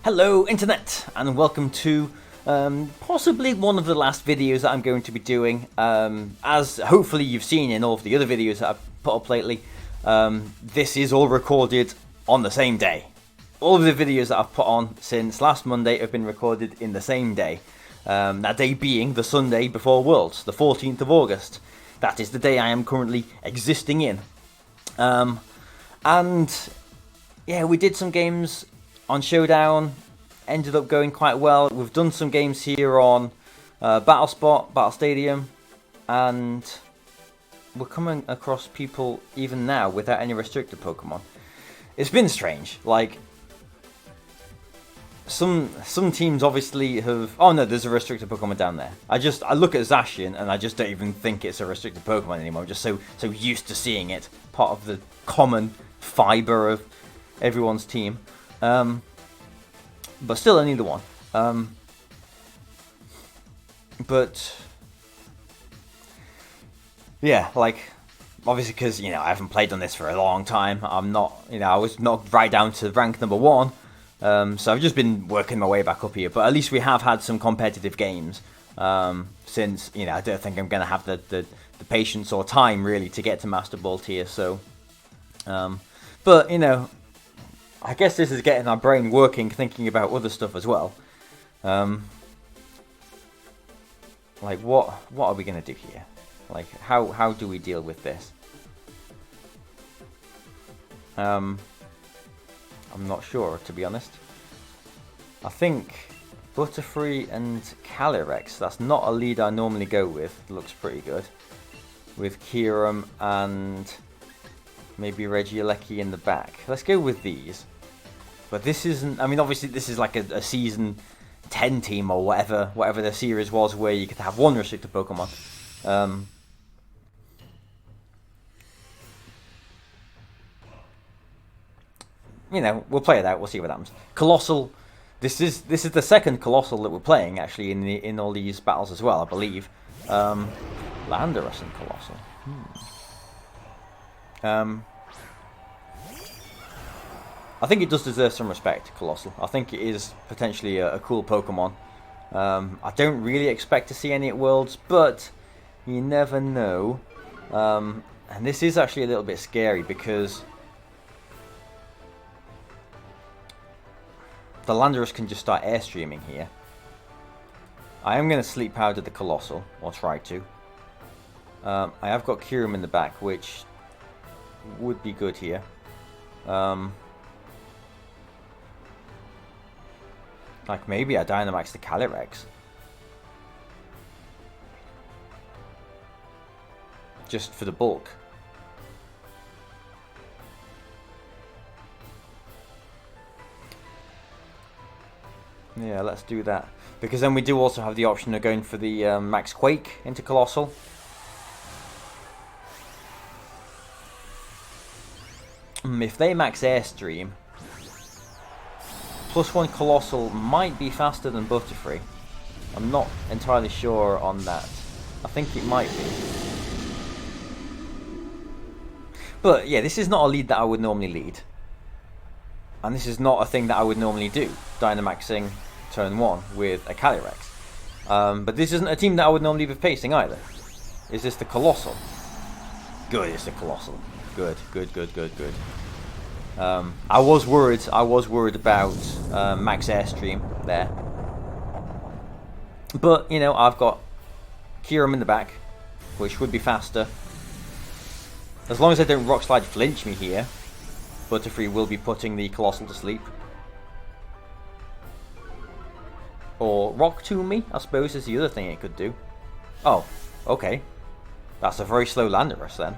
Hello Internet, and welcome to possibly one of the last videos that I'm going to be doing. As hopefully you've seen in all of the other videos that I've put up lately, this is all recorded on the same day. All of the videos that I've put on since last Monday have been recorded in the same day. That day being the Sunday before Worlds, the 14th of August. That is the day I am currently existing in. And yeah, we did some games on Showdown, ended up going quite well. We've done some games here on Battle Spot, Battle Stadium, and we're coming across people even now without any restricted Pokemon. It's been strange. Like, some teams obviously have... Oh no, there's a restricted Pokemon down there. I look at Zacian and I just don't even think it's a restricted Pokemon anymore. I'm just so used to seeing it, part of the common fibre of everyone's team. But still only the one. But yeah, like, obviously because, you know, I haven't played on this for a long time. I'm not, you know, I was not right down to rank number 1. So I've just been working my way back up here. But at least we have had some competitive games. Since, you know, I don't think I'm going to have the patience or time really to get to Master Ball tier. So, but, you know, I guess this is getting our brain working, thinking about other stuff as well. Like, what are we going to do here? Like, how do we deal with this? I'm not sure, to be honest. I think Butterfree and Calyrex, that's not a lead I normally go with. Looks pretty good. With Kyurem and maybe Regieleki in the back. Let's go with these. But this isn't... I mean, obviously this is like a Season 10 team or whatever the series was where you could have one restricted Pokemon. You know, we'll play it out. We'll see what happens. Colossal. This is the second Colossal that we're playing actually in all these battles as well, I believe. Landorus and Colossal. I think it does deserve some respect, Colossal. I think it is potentially a cool Pokemon. I don't really expect to see any at Worlds, but you never know. And this is actually a little bit scary because the Landorus can just start airstreaming here. I am going to Sleep Powder the Colossal, or try to. I have got Kyurem in the back, which would be good here. Like, maybe I Dynamax the Calyrex. Just for the bulk. Yeah, let's do that. Because then we do also have the option of going for the Max Quake into Colossal. If they Max Airstream, +1 Colossal might be faster than Butterfree. I'm not entirely sure on that. I think it might be. But yeah, this is not a lead that I would normally lead. And this is not a thing that I would normally do, Dynamaxing turn 1 with a Calyrex. But this isn't a team that I would normally be facing either. Is this the Colossal? Good, it's the Colossal. Good. I was worried about Max Airstream there. But, you know, I've got Kyurem in the back, which would be faster. As long as I don't Rock Slide flinch me here, Butterfree will be putting the Colossal to sleep. Or Rock Tomb me, I suppose, is the other thing it could do. Oh, okay. That's a very slow Landorus then.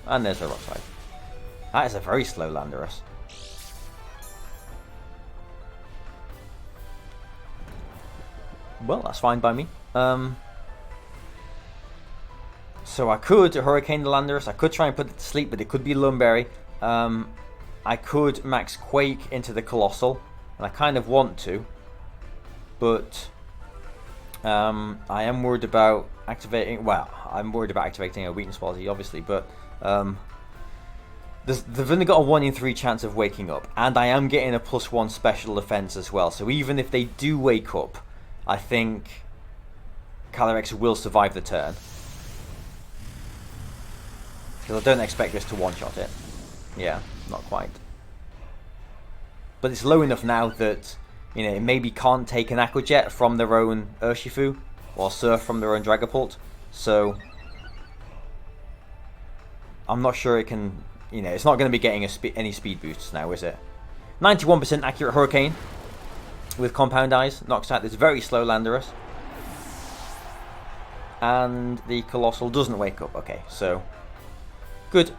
And there's a Rock Slide. That is a very slow Landorus. Well, that's fine by me. So I could Hurricane the Landorus. I could try and put it to sleep, but it could be Lumberry. I could Max Quake into the Colossal, and I kind of want to. But I am worried about activating... Well, I'm worried about activating a Weakness Policy, obviously, but they've only got a 1 in 3 chance of waking up, and I am getting a +1 special defense as well. So even if they do wake up, I think Calyrex will survive the turn. Because I don't expect this to one-shot it. Yeah, not quite. But it's low enough now that, you know, it maybe can't take an Aqua Jet from their own Urshifu, or Surf from their own Dragapult. So I'm not sure it can, you know, it's not going to be getting any speed boosts now, is it? 91% accurate Hurricane with Compound Eyes knocks out this very slow Landorus. And the Colossal doesn't wake up. Okay, so good.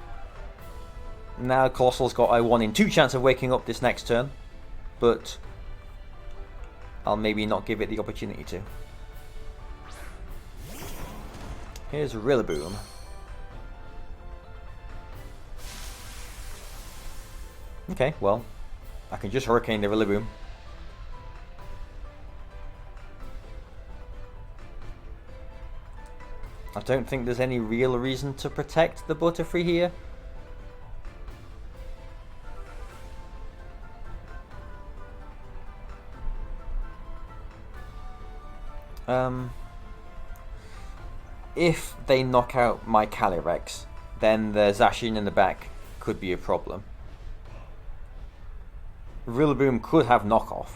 Now Colossal's got a 1 in 2 chance of waking up this next turn, but I'll maybe not give it the opportunity to. Here's Rillaboom. Okay, well, I can just Hurricane the Rillaboom. I don't think there's any real reason to protect the Butterfree here. If they knock out my Calyrex, then the Zacian in the back could be a problem. Rillaboom could have knockoff.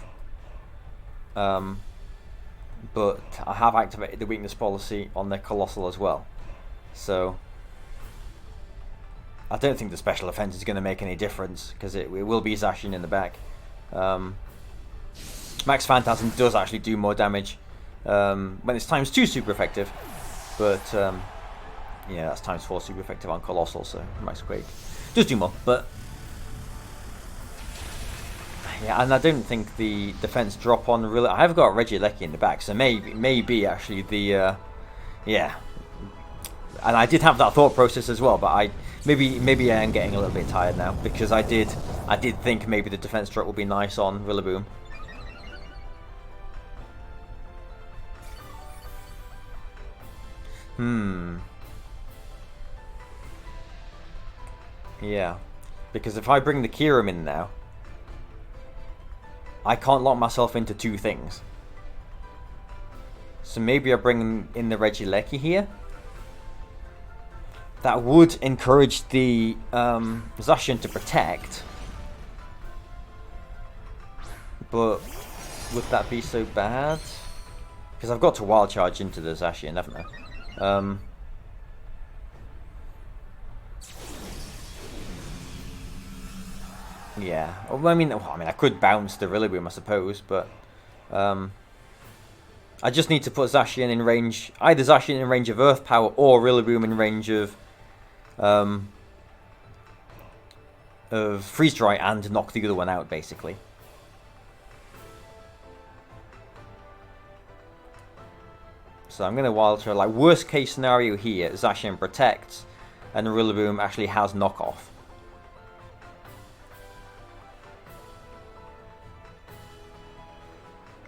But I have activated the weakness policy on their Colossal as well. So I don't think the special offense is going to make any difference, because it will be Zacian in the back. Max Phantasm does actually do more damage when it's times 2 super effective. But yeah, that's times 4 super effective on Colossal, so Max Quake does do more. But yeah, and I don't think the defense drop on really. I have got Regieleki in the back, so maybe actually the yeah. And I did have that thought process as well, but maybe I am getting a little bit tired now, because I did think maybe the defense drop would be nice on Rillaboom. Yeah, because if I bring the Kyurem in now, I can't lock myself into 2 things. So maybe I bring in the Regieleki here. That would encourage the Zacian to protect. But would that be so bad? Because I've got to Wild Charge into the Zacian, haven't I? Yeah. Well, I mean, I could bounce the Rillaboom, I suppose, but I just need to put Zacian in range, either Zacian in range of Earth Power or Rillaboom in range of Freeze Dry and knock the other one out, basically. So I'm going to Wild Charge. Like, worst case scenario here, Zacian protects and Rillaboom actually has knockoff.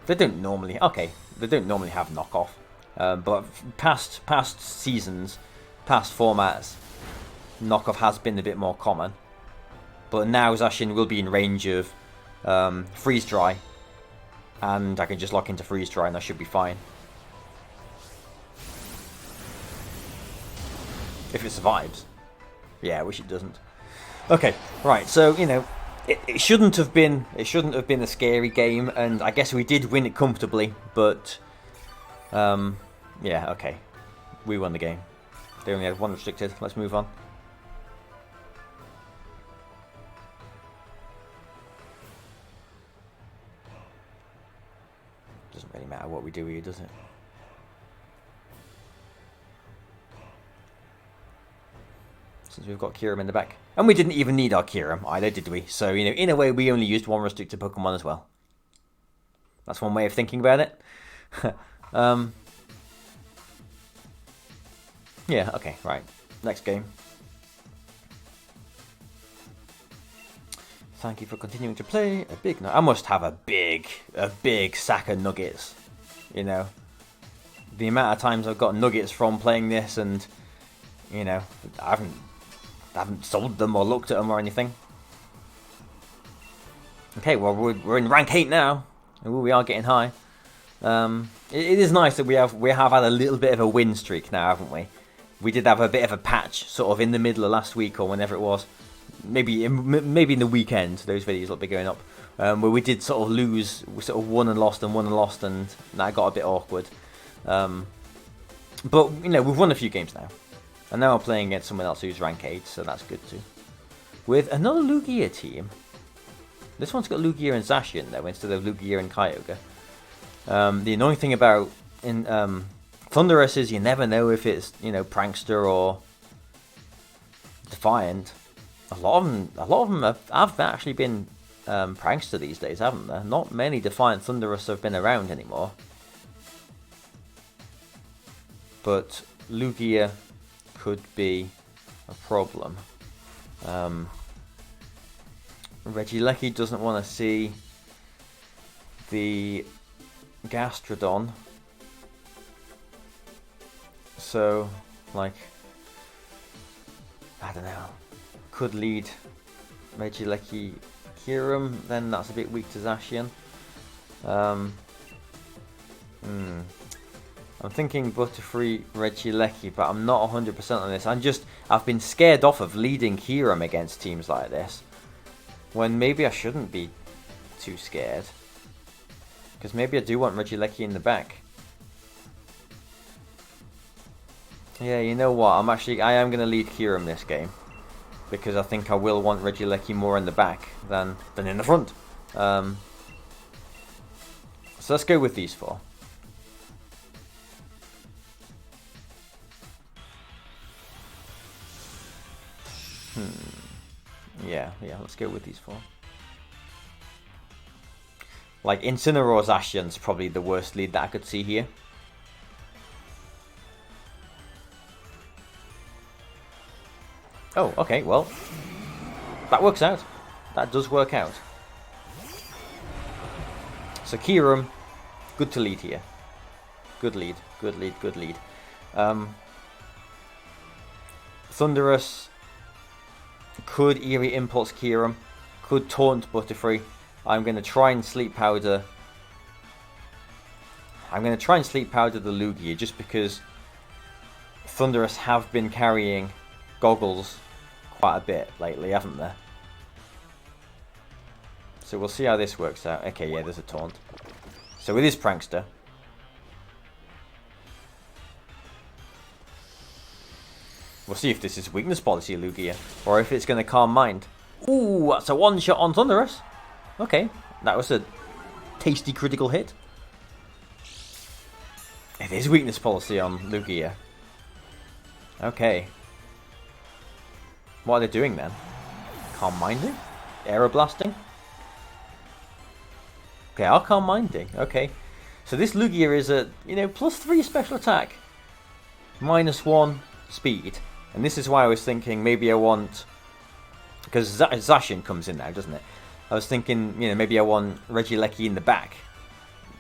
They don't normally have knockoff, but past seasons, past formats, knockoff has been a bit more common. But now Zacian will be in range of Freeze Dry, and I can just lock into Freeze Dry and I should be fine. If it survives. Yeah, I wish it doesn't. Okay, right, so, you know, it shouldn't have been a scary game, and I guess we did win it comfortably, but yeah, okay. We won the game. They only had 1 restricted. Let's move on. Doesn't really matter what we do here, does it? Since we've got Kyurem in the back. And we didn't even need our Kyurem either, did we? So, you know, in a way, we only used 1 restricted Pokemon as well. That's one way of thinking about it. Yeah, okay, right. Next game. Thank you for continuing to play. I must have a big sack of nuggets. You know, the amount of times I've got nuggets from playing this, and you know, I haven't I haven't sold them or looked at them or anything. Okay, well, we're in rank 8 now. Ooh, we are getting high. It is nice that we have had a little bit of a win streak now, haven't we? We did have a bit of a patch sort of in the middle of last week or whenever it was. Maybe in the weekend, those videos will be going up. Where we did sort of lose, we sort of won and lost, and that got a bit awkward. But, you know, we've won a few games now. And now I'm playing against someone else who's rank 8, so that's good too. With another Lugia team. This one's got Lugia and Zacian though, instead of Lugia and Kyogre. The annoying thing about Thundurus is you never know if it's, you know, Prankster or Defiant. A lot of them have actually been Prankster these days, haven't there? Not many Defiant Thundurus have been around anymore. But Lugia could be a problem. Regieleki doesn't want to see the Gastrodon. So, like, I don't know. Could lead Regieleki Kyurem, then that's a bit weak to Zacian. I'm thinking Butterfree Regieleki, but I'm not 100% on this. I've been scared off of leading Kyurem against teams like this. When maybe I shouldn't be too scared. Because maybe I do want Regieleki in the back. Yeah, you know what? I am going to lead Kyurem this game. Because I think I will want Regieleki more in the back than in the front. So let's go with these 4. Yeah, let's go with these 4. Like, Incineroar Zacian's probably the worst lead that I could see here. Oh, okay, well, that works out. That does work out. So Kyurem, good to lead here. Good lead. Thundurus could Eerie Impulse Kyurem, could Taunt Butterfree. I'm going to try and Sleep Powder. I'm going to try and Sleep Powder the Lugia just because Thundurus have been carrying Goggles quite a bit lately, haven't they? So we'll see how this works out. Okay, yeah, there's a Taunt. So it is Prankster. We'll see if this is Weakness Policy Lugia, or if it's going to Calm Mind. Ooh, that's a one-shot on Thundurus. Okay, that was a tasty critical hit. It is Weakness Policy on Lugia. Okay. What are they doing then? Calm Minding? Aeroblasting? Okay, I'll Calm Minding. Okay. So this Lugia is a, you know, +3 special attack. -1 speed. And this is why I was thinking maybe I want... Because Zacian comes in now, doesn't it? I was thinking, you know, maybe I want Regieleki in the back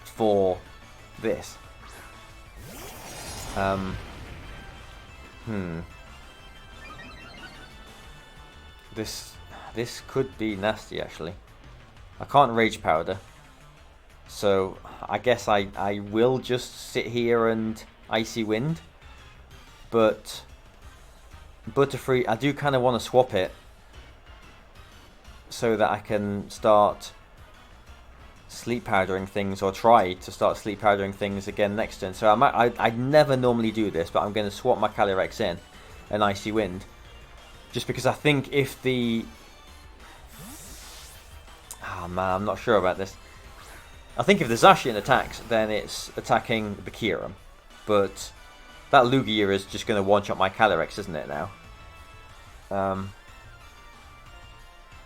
for this. This could be nasty, actually. I can't Rage Powder. So, I guess I will just sit here and Icy Wind. But Butterfree, I do kind of want to swap it so that I can start Sleep Powdering things, or try to start Sleep Powdering things again next turn. So I never normally do this, but I'm going to swap my Calyrex in and Icy Wind. Just because I think if the... Oh man, I'm not sure about this. I think if the Zacian attacks, then it's attacking the Kyurem. But that Lugia is just going to one-shot my Calyrex, isn't it now?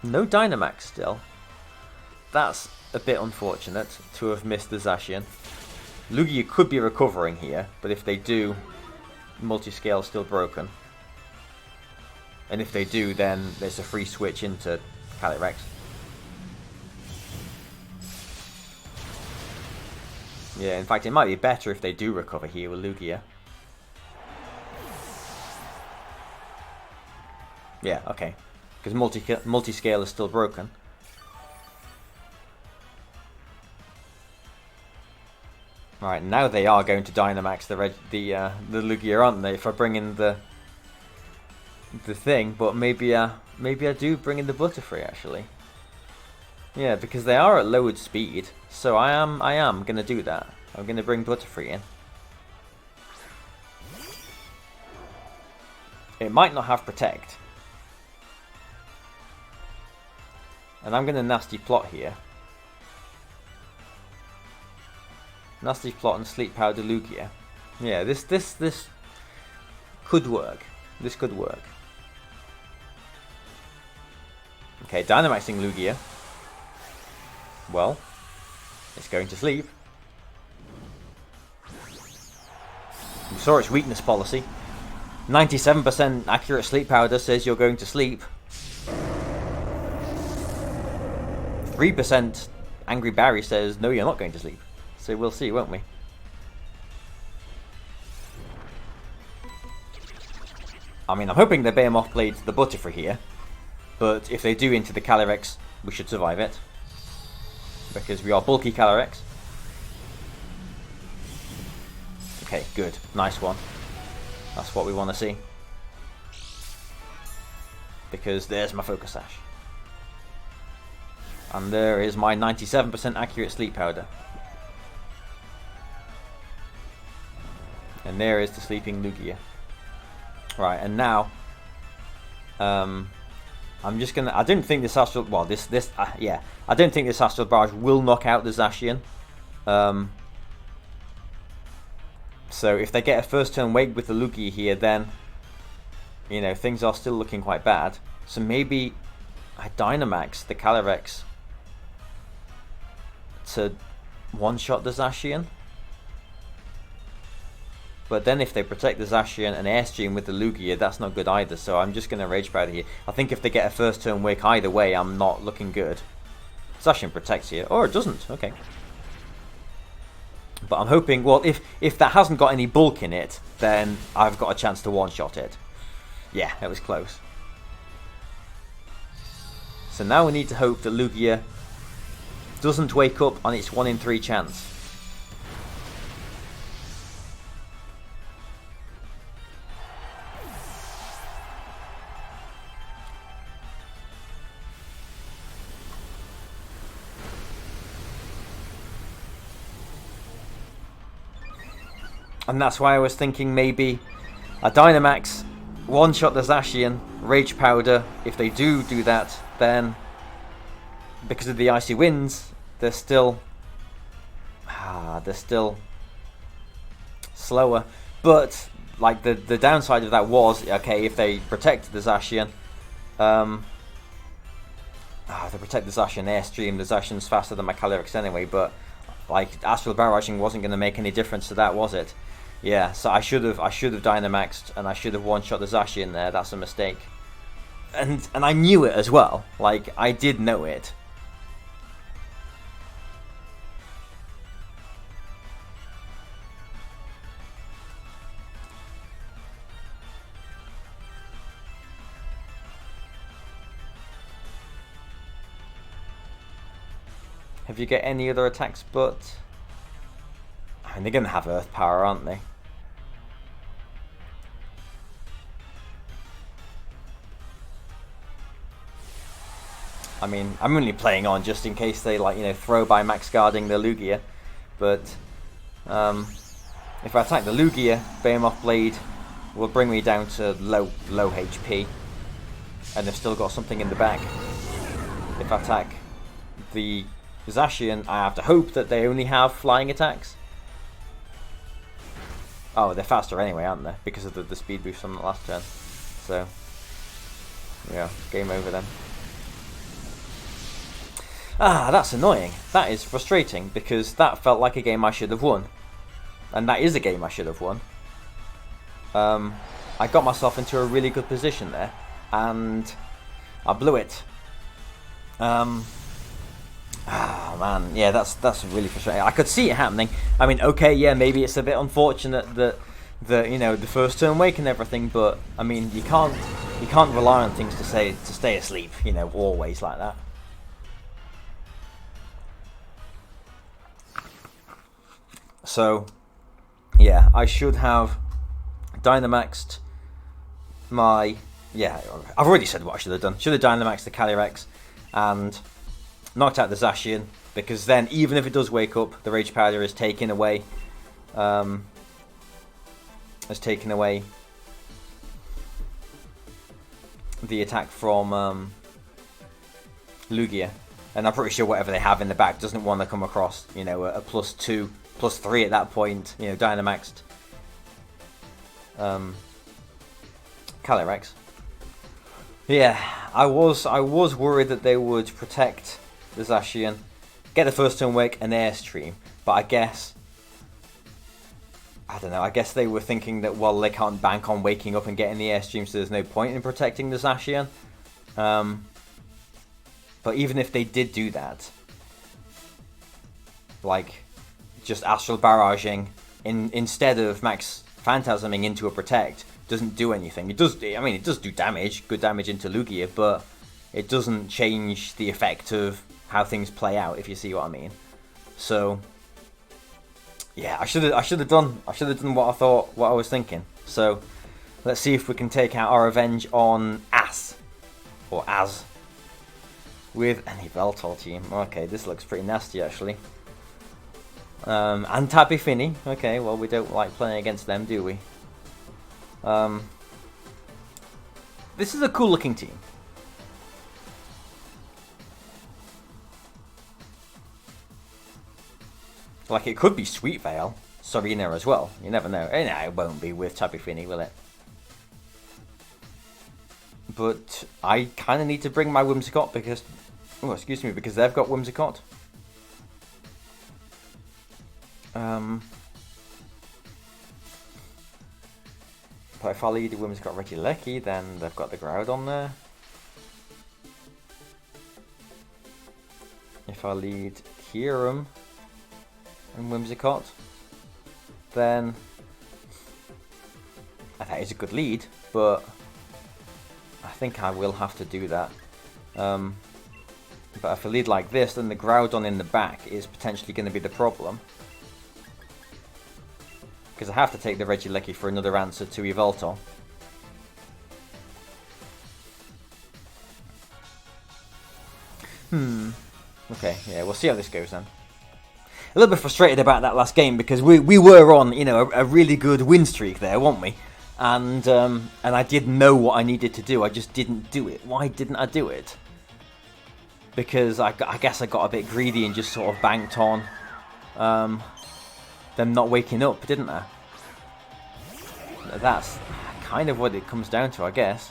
No Dynamax still. That's a bit unfortunate to have missed the Zacian. Lugia could be recovering here, but if they do, Multiscale's still broken. And if they do, then there's a free switch into Calyrex. Yeah, in fact, it might be better if they do recover here with Lugia. Yeah, okay. Because multi-scale is still broken. Right, now they are going to Dynamax the Lugia, aren't they? If I bring in the thing, but maybe I do bring in the Butterfree actually. Yeah, because they are at lowered speed, so I am gonna do that. I'm gonna bring Butterfree in. It might not have Protect, and I'm gonna Nasty Plot here. Nasty Plot and Sleep Powder Lugia. Yeah, this could work. This could work. Okay, Dynamaxing Lugia. Well, it's going to sleep. We saw its weakness policy. 97% accurate Sleep Powder says you're going to sleep. 3% Angry Barry says no, you're not going to sleep. So we'll see, won't we? I mean, I'm hoping they Behemoth Blade the Butterfree here. But if they do into the Calyrex, we should survive it. Because we are bulky Calyrex. Okay, good. Nice one. That's what we want to see. Because there's my Focus Sash. And there is my 97% accurate Sleep Powder. And there is the sleeping Lugia. Right, and now I'm just gonna. I don't think this Astral. Well, yeah. I don't think this Astral Barrage will knock out the Zacian. So if they get a first turn wake with the Lugia here, then you know things are still looking quite bad. So maybe I Dynamax the Calyrex to one-shot the Zacian. But then if they protect the Zacian and Airstream with the Lugia, that's not good either. So I'm just going to Rage Powder here. I think if they get a first turn wake either way, I'm not looking good. Zacian protects here. Or it doesn't. Okay. But I'm hoping, well, if that hasn't got any bulk in it, then I've got a chance to one-shot it. Yeah, it was close. So now we need to hope that Lugia doesn't wake up on its 1 in 3 chance. And that's why I was thinking maybe a Dynamax, one-shot the Zacian, Rage Powder. If they do that, then because of the Icy Winds, they're still slower. But like the downside of that was, okay, if they protect the Zacian, they protect the Zacian Airstream. The Zacian's faster than my Calyrex anyway, but like Astral Barraging wasn't going to make any difference to that, was it? Yeah, so I should have Dynamaxed and I should have one-shot the Zacian there. That's a mistake. And I knew it as well. Like, I did know it. Have you got any other attacks but... I mean, they're going to have Earth Power, aren't they? I mean, I'm only playing on just in case they, like, you know, throw by max guarding the Lugia. But if I attack the Lugia, Behemoth Blade will bring me down to low HP. And they've still got something in the back. If I attack the Zacian, I have to hope that they only have flying attacks. Oh, they're faster anyway, aren't they? Because of the speed boost on the last turn. So, yeah, game over then. Ah, that's annoying. That is frustrating, because that felt like a game I should have won. And that is a game I should have won. I got myself into a really good position there, and I blew it. Oh man, yeah, that's really frustrating. I could see it happening. I mean, okay, yeah, maybe it's a bit unfortunate that the first turn wake and everything, but I mean you can't rely on things to stay asleep, always like that. So yeah, I should have Dynamaxed my I've already said what I should have done. Should have Dynamaxed the Calyrex and knocked out the Zacian, because then even if it does wake up, the Rage Powder is taken away. Has taken away the attack from Lugia, and I'm pretty sure whatever they have in the back doesn't want to come across, a +2, +3 at that point. Dynamaxed Calyrex. Yeah, I was worried that they would protect the Zacian, get the first turn wake and Airstream, but I don't know, I guess they were thinking that, well, they can't bank on waking up and getting the Airstream, so there's no point in protecting the Zacian. But even if they did do that, like just Astral Barraging instead of Max Phantasming into a Protect doesn't do anything. It does do damage, good damage into Lugia, but it doesn't change the effect of how things play out, if you see what I mean. So yeah, I should have done what I was thinking. So let's see if we can take out our revenge on Az with an Yveltal team. Okay, this looks pretty nasty actually. And Tappy Finney. Okay, well, we don't like playing against them, do we? This is a cool looking team. Like, it could be Sweet Veil, Serena as well. You never know. No, it won't be with Tappy Finney, will it? But I kind of need to bring my Whimsicott because... Oh, excuse me, because they've got Whimsicott. But if I lead the Whimsicott Regieleki, then they've got the Groudon there. If I lead Kyurem and Whimsicott, then that is a good lead, but I think I will have to do that. But if I lead like this, then the Groudon in the back is potentially going to be the problem. Because I have to take the Regieleki for another answer to Yveltal. Okay, yeah, we'll see how this goes then. A little bit frustrated about that last game because we were on, a really good win streak there, weren't we? And I did know what I needed to do. I just didn't do it. Why didn't I do it? Because I guess I got a bit greedy and just sort of banked on them not waking up, didn't I? That's kind of what it comes down to, I guess.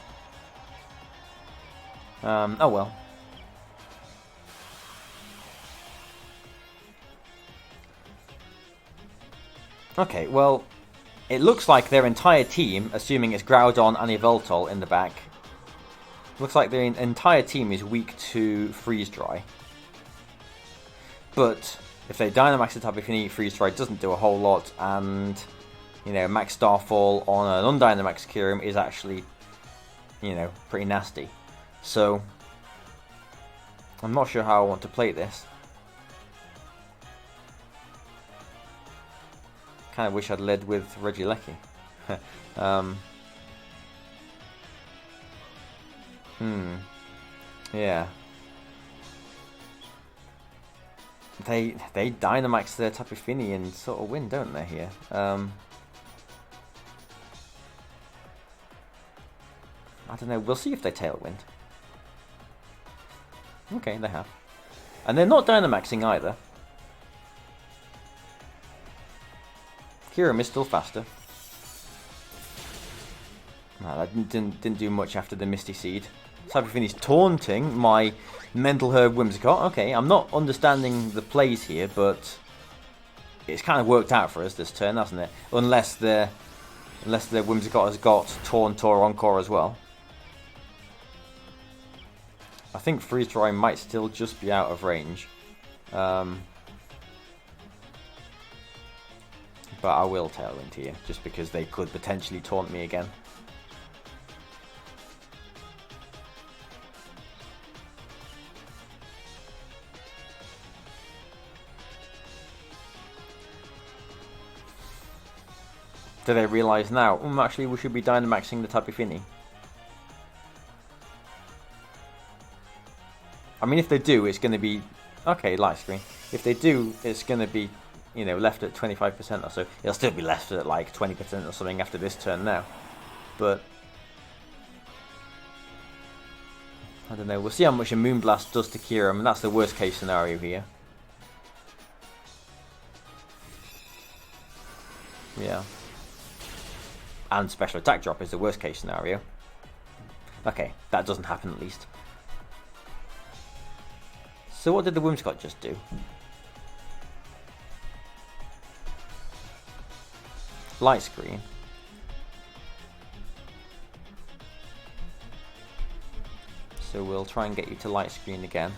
Oh well. Okay, well, it looks like their entire team, assuming it's Groudon and Yveltal in the back, looks like their entire team is weak to Freeze Dry. But if they Dynamax the Tappy Finney, Freeze Dry doesn't do a whole lot, and Max Starfall on an Undynamax Kyurem is actually, pretty nasty. So I'm not sure how I want to play this. Kind of wish I'd led with Regieleki. Yeah. They Dynamax their Tappy Finney and sort of win, don't they, here? I don't know, we'll see if they Tailwind. Okay, they have. And they're not Dynamaxing either. Kyurem is still faster. No, that didn't do much after the Misty Seed. Tappy Finney's taunting my Mental Herb Whimsicott. Okay, I'm not understanding the plays here, but it's kind of worked out for us this turn, hasn't it? Unless the Whimsicott has got Taunt or Encore as well. I think Freeze Dry might still just be out of range. But I will Tailwind here, just because they could potentially taunt me again. Do they realise now, actually we should be Dynamaxing the Tapu Fini? I mean, if they do, it's going to be... Okay, light screen. If they do, it's going to be, you know, left at 25% or so. It'll still be left at like 20% or something after this turn now. But... I don't know, we'll see how much a Moonblast does to Kira. I mean, that's the worst case scenario here. Yeah. And special attack drop is the worst case scenario. Okay, that doesn't happen at least. So what did the Whimsicott just do? Light screen. So we'll try and get you to light screen again.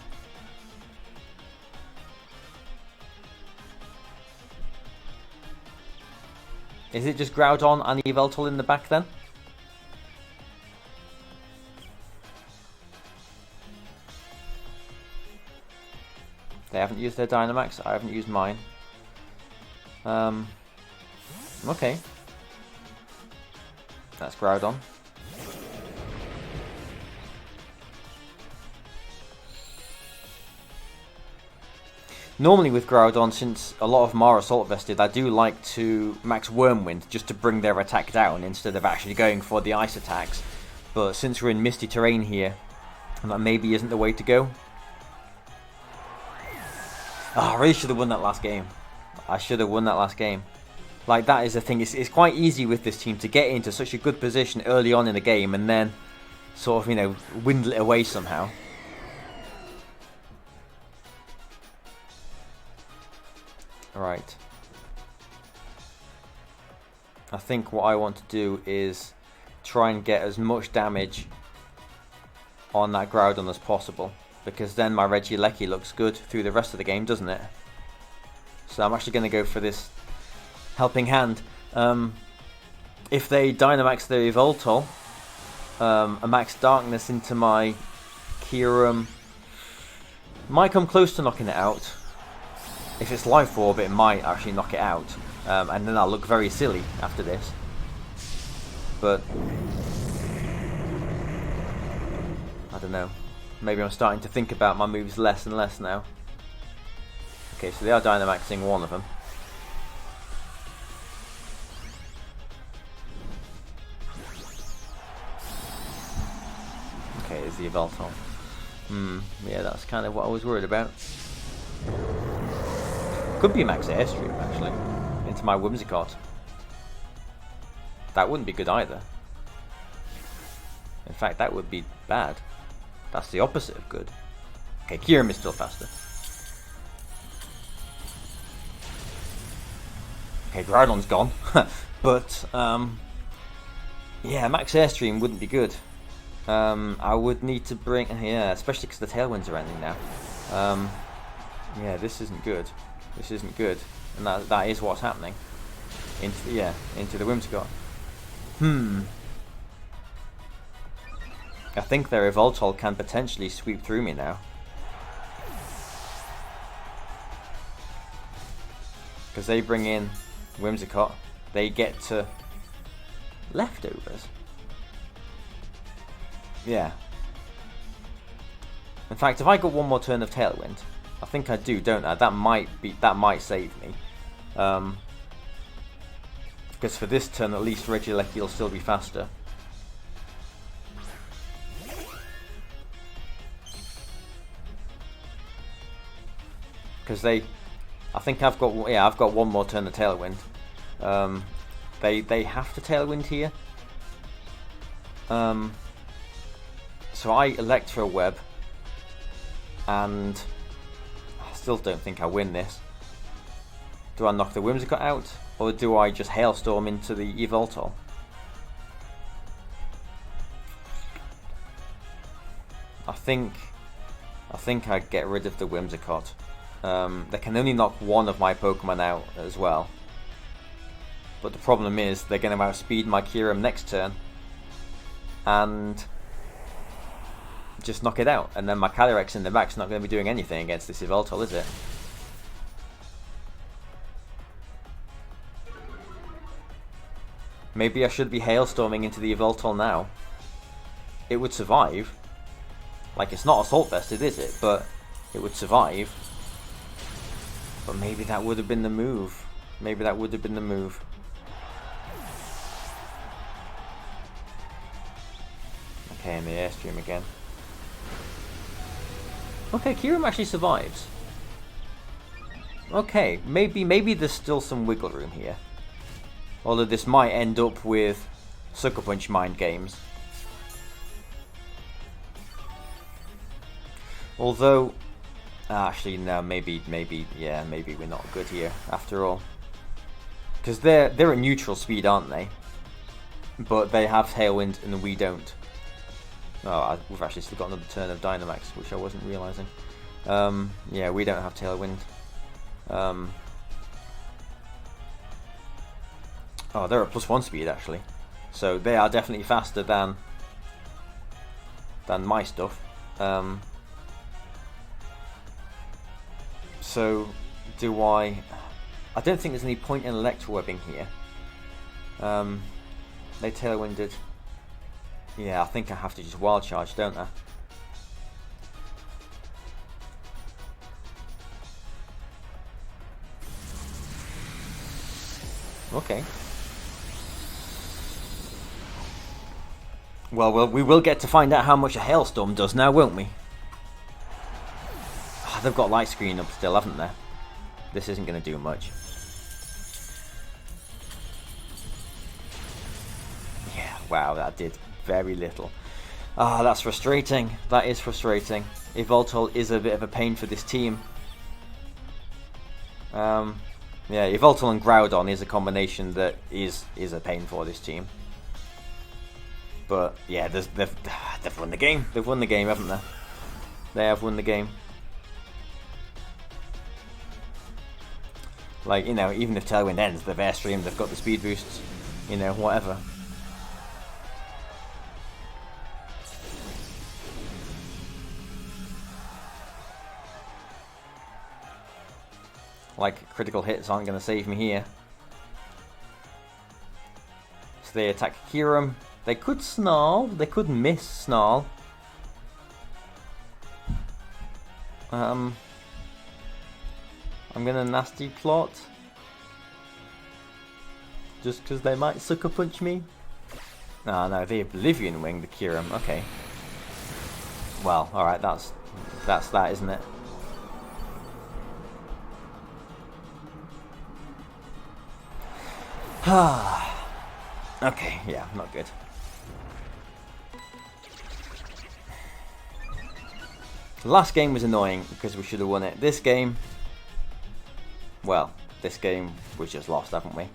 Is it just Groudon and Yveltal in the back then? They haven't used their Dynamax, I haven't used mine. Okay. That's Groudon. Normally with Groudon, since a lot of them are Assault Vested, I do like to max Wormwind just to bring their attack down instead of actually going for the ice attacks. But since we're in misty terrain here, that maybe isn't the way to go. Oh, I really should have won that last game. I should have won that last game. Like, that is the thing, it's quite easy with this team to get into such a good position early on in the game and then sort of, you know, windle it away somehow. Right. I think what I want to do is try and get as much damage on that Groudon as possible, because then my Regieleki looks good through the rest of the game, doesn't it? So I'm actually going to go for this Helping Hand. If they Dynamax their Yveltal, a Max Darkness into my Kyurem might come close to knocking it out. If it's Life Orb, it might actually knock it out, and then I'll look very silly after this. But I don't know. Maybe I'm starting to think about my moves less and less now. Okay, so they are Dynamaxing one of them. Okay, it's the Yveltal. Yeah, that's kind of what I was worried about. Could be a Max Airstream, actually, into my Whimsicott. That wouldn't be good either. In fact, that would be bad. That's the opposite of good. Okay, Kyurem is still faster. Okay, Groudon's gone. But, yeah, Max Airstream wouldn't be good. I would need to bring... Yeah, especially because the Tailwinds are ending now. Yeah, this isn't good. This isn't good. And that is what's happening. Into the Whimsicott. I think their Yveltal can potentially sweep through me now. Because they bring in Whimsicott. They get to Leftovers. Yeah. In fact, if I got one more turn of Tailwind, I think I do, don't I? That might save me. Because for this turn, at least Regieleki will still be faster. Because I think I've got one more turn of Tailwind. They have to Tailwind here. So I Electro Web, and I still don't think I win this. Do I knock the Whimsicott out, or do I just Hailstorm into the Yveltal? I think I'd get rid of the Whimsicott. They can only knock one of my Pokemon out as well. But the problem is they're going to outspeed my Kyurem next turn and just knock it out. And then my Calyrex in the back's not going to be doing anything against this Yveltal, is it? Maybe I should be Hailstorming into the Yveltal now. It would survive. Like, it's not Assault Vested, is it? But it would survive. But maybe that would have been the move. Maybe that would have been the move. Okay, in the Airstream again. Okay, Kyurem actually survives. Okay, maybe there's still some wiggle room here. Although this might end up with Sucker Punch mind games. Although, actually no, maybe we're not good here after all. Because they're at neutral speed, aren't they? But they have Tailwind and we don't. Oh, we've actually still got another turn of Dynamax, which I wasn't realising. Yeah, we don't have Tailwind. Oh, they're at +1 speed actually. So they are definitely faster than my stuff. So do I don't think there's any point in Electrowebbing here. They Tailwinded. Yeah, I think I have to just Wild Charge, don't I? Okay. Well, we will get to find out how much a Hailstorm does now, won't we? Oh, they've got Light Screen up still, haven't they? This isn't going to do much. Yeah, wow, that did very little. Ah, that's frustrating. That is frustrating. Yveltal is a bit of a pain for this team. Yeah, Yveltal and Groudon is a combination that is a pain for this team. But yeah, they've won the game. They've won the game, haven't they? They have won the game. Like, you know, even if Tailwind ends, they've Airstream, they've got the speed boosts, you know, whatever. Like, critical hits aren't going to save me here. So they attack Kyurem. They could Snarl. They could miss Snarl. I'm going to Nasty Plot. Just because they might Sucker Punch me. No, they Oblivion Wing the Kyurem. Okay. Well, alright, that's that, isn't it? Okay, yeah, not good. The last game was annoying because we should have won it. This game, well, this game we just lost, haven't we?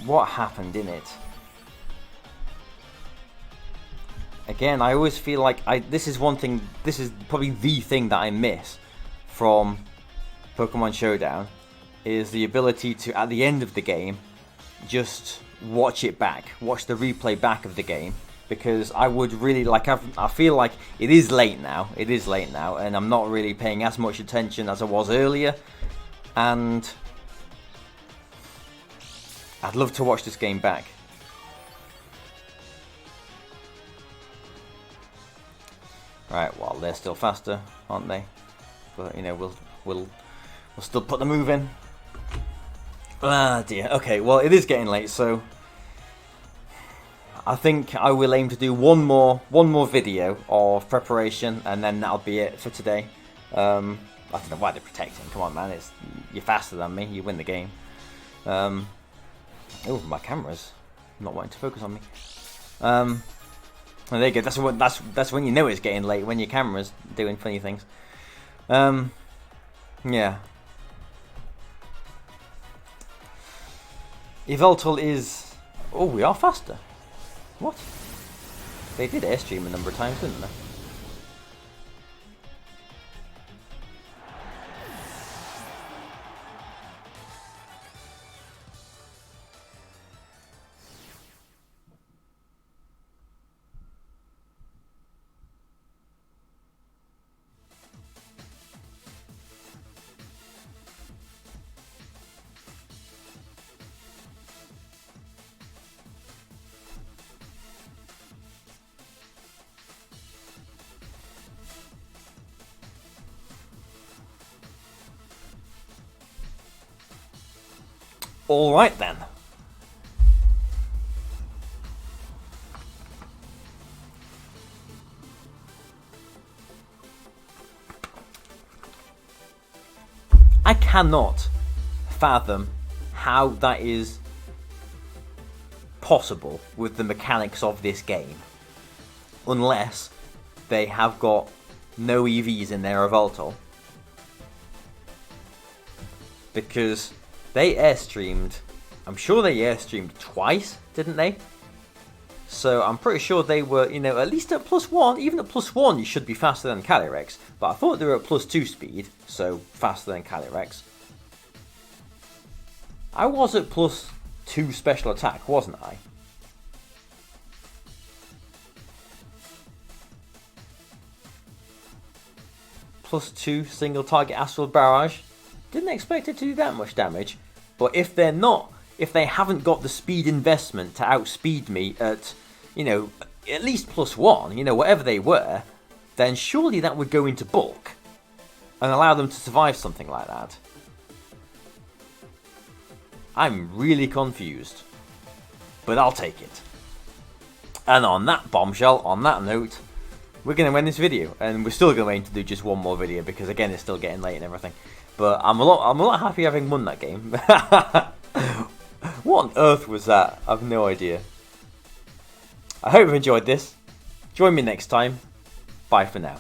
What happened in it? Again, I always feel like this is probably the thing that I miss from Pokemon Showdown, is the ability to, at the end of the game, just watch it back, watch the replay back of the game, because I would really like, I feel like it is late now, and I'm not really paying as much attention as I was earlier, and I'd love to watch this game back. Right, well, they're still faster, aren't they? But, you know, we'll still put the move in. Ah, dear. Okay, well, it is getting late, so I think I will aim to do one more video of preparation, and then that'll be it for today. I don't know why they're protecting. Come on, man. You're faster than me. You win the game. Oh, my camera's not wanting to focus on me. Well, there you go. That's when you know it's getting late, when your camera's doing funny things. Yeah. Yveltal is... Oh, we are faster. What? They did Airstream a number of times, didn't they? Alright then. I cannot fathom how that is possible with the mechanics of this game, unless they have got no EVs in their Revolto, because they airstreamed, I'm sure they airstreamed twice, didn't they? So I'm pretty sure they were, you know, at least at +1. Even at +1 you should be faster than Calyrex, but I thought they were at +2 speed, so faster than Calyrex. I was at +2 special attack, wasn't I? +2 single target Astral Barrage. Didn't expect it to do that much damage, but if they're not, if they haven't got the speed investment to outspeed me at, you know, at least +1, you know, whatever they were, then surely that would go into bulk and allow them to survive something like that. I'm really confused, but I'll take it. And on that bombshell, on that note, we're going to end this video, and we're still going to aim to do just one more video because again it's still getting late and everything. But I'm a lot happy having won that game. What on earth was that? I've no idea. I hope you've enjoyed this. Join me next time. Bye for now.